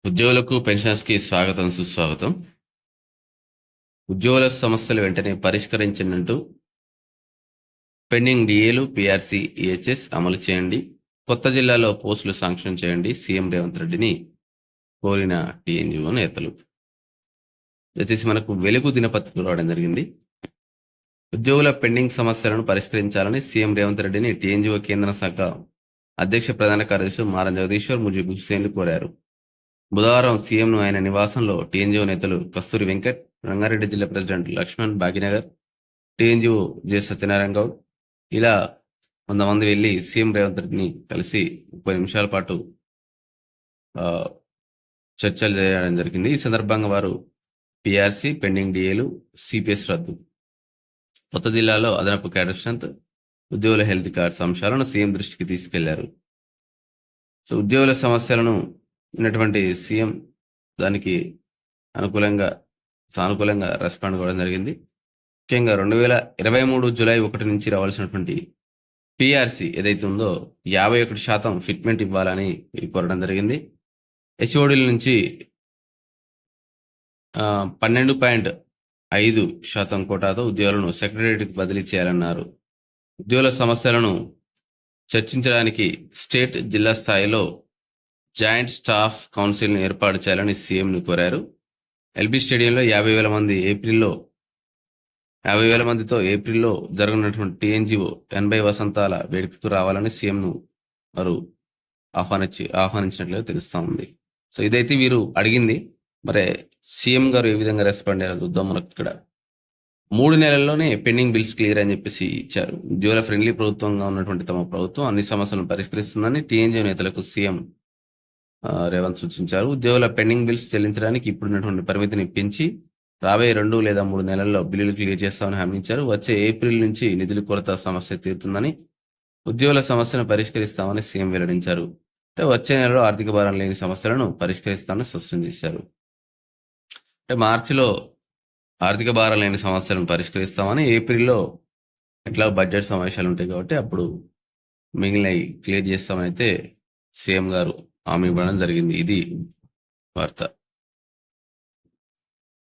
ఉద్యోగులకు, పెన్షనర్స్‌కి స్వాగతం, సుస్వాగతం. ఉద్యోగుల సమస్యలు వెంటనే పరిష్కరించండంటూ పెండింగ్ డీఏలు, పీఆర్సీ, ఈహెచ్ఎస్ అమలు చేయండి. కొత్త జిల్లాలో పోస్టులు శాంక్షన్ చేయండి. సీఎం రేవంత్ రెడ్డిని కోరిన టీఎన్యూఓ నేతలు. దయచేసి మనకు వెలుగు దినపత్రికలో రావడం జరిగింది. ఉద్యోగుల పెండింగ్ సమస్యలను పరిష్కరించాలని సీఎం రేవంత్ రెడ్డిని టీఎన్యూఓ కేంద్ర శాఖ అధ్యక్ష ప్రధాన కార్యదర్శి మారం జగదీశ్వర్, ముజీబ్ హుస్సేన్లు కోరారు. బుధవారం సీఎంను ఆయన నివాసంలో టీఎన్జీఓ నేతలు కస్తూరి వెంకట్, రంగారెడ్డి జిల్లా president Laxman Bhagyanagar, TNGO J Satyanarayana Goud ఇలా 100 మంది వెళ్ళి సీఎం రేవంత్ రెడ్డిని కలిసి 30 నిమిషాల పాటు చర్చలు చేయడం జరిగింది. ఈ సందర్భంగా వారు పీఆర్సీ, పెండింగ్ డిఏలు, సిపిఎస్ రద్దు, కొత్త జిల్లాలో అదనపు క్యాడర్ స్ట్రెంత్, ఉద్యోగుల హెల్త్ కార్డ్స్ అంశాలను సీఎం దృష్టికి తీసుకెళ్లారు. సో ఉద్యోగుల సమస్యలను ఉన్నటువంటి సీఎం దానికి సానుకూలంగా రెస్పాండ్ కావడం జరిగింది. ముఖ్యంగా 2023 జూలై 1 నుంచి రావాల్సినటువంటి పీఆర్సీ ఏదైతే ఉందో 51% ఫిట్మెంట్ ఇవ్వాలని కోరడం జరిగింది. హెచ్ఓడీల నుంచి 12.5% కోటాతో ఉద్యోగులను సెక్రటరియట్కి బదిలీ చేయాలన్నారు. ఉద్యోగుల సమస్యలను చర్చించడానికి స్టేట్, జిల్లా స్థాయిలో జాయింట్ స్టాఫ్ కౌన్సిల్ను ఏర్పాటు చేయాలని సీఎంను కోరారు. ఎల్బీ స్టేడియంలో 50,000 మందితో ఏప్రిల్లో జరగనున్నటువంటి టీఎన్జీఓ 80 వసంతాల వేడుకకు రావాలని సీఎంను వారు ఆహ్వానించినట్లుగా తెలుస్తూ ఉంది. సో ఇదైతే వీరు అడిగింది. మరి సీఎం గారు ఏ విధంగా రెస్పాండ్ అయ్యారో చూద్దాం. మనకు ఇక్కడ 3 నెలల్లోనే పెండింగ్ బిల్స్ క్లియర్ అని చెప్పేసి ఇచ్చారు. ఉద్యోగుల ఫ్రెండ్లీ ప్రభుత్వంగా ఉన్నటువంటి తమ ప్రభుత్వం అన్ని సమస్యలను పరిష్కరిస్తుందని టీఎన్జీఓ నేతలకు సీఎం రేవంత్ సూచించారు. ఉద్యోగుల పెండింగ్ బిల్స్ చెల్లించడానికి ఇప్పుడున్నటువంటి పరిమితిని పెంచి రాబోయే 2 లేదా 3 నెలల్లో బిల్లులు క్లియర్ చేస్తామని హామీ ఇచ్చారు. వచ్చే ఏప్రిల్ నుంచి నిధుల కొరత సమస్య తీరుతుందని, ఉద్యోగుల సమస్యను పరిష్కరిస్తామని సీఎం వెల్లడించారు. అంటే వచ్చే నెలలో ఆర్థిక భారం లేని సమస్యలను పరిష్కరిస్తామని స్పష్టం చేశారు. అంటే మార్చిలో ఆర్థిక భారం లేని సమస్యలను పరిష్కరిస్తామని, ఏప్రిల్లో ఎట్లా బడ్జెట్ సమావేశాలు ఉంటాయి కాబట్టి అప్పుడు మిగిలినవి క్లియర్ చేస్తామని అయితే సీఎం గారు హామీ ఇవ్వడం జరిగింది. ఇది వార్త.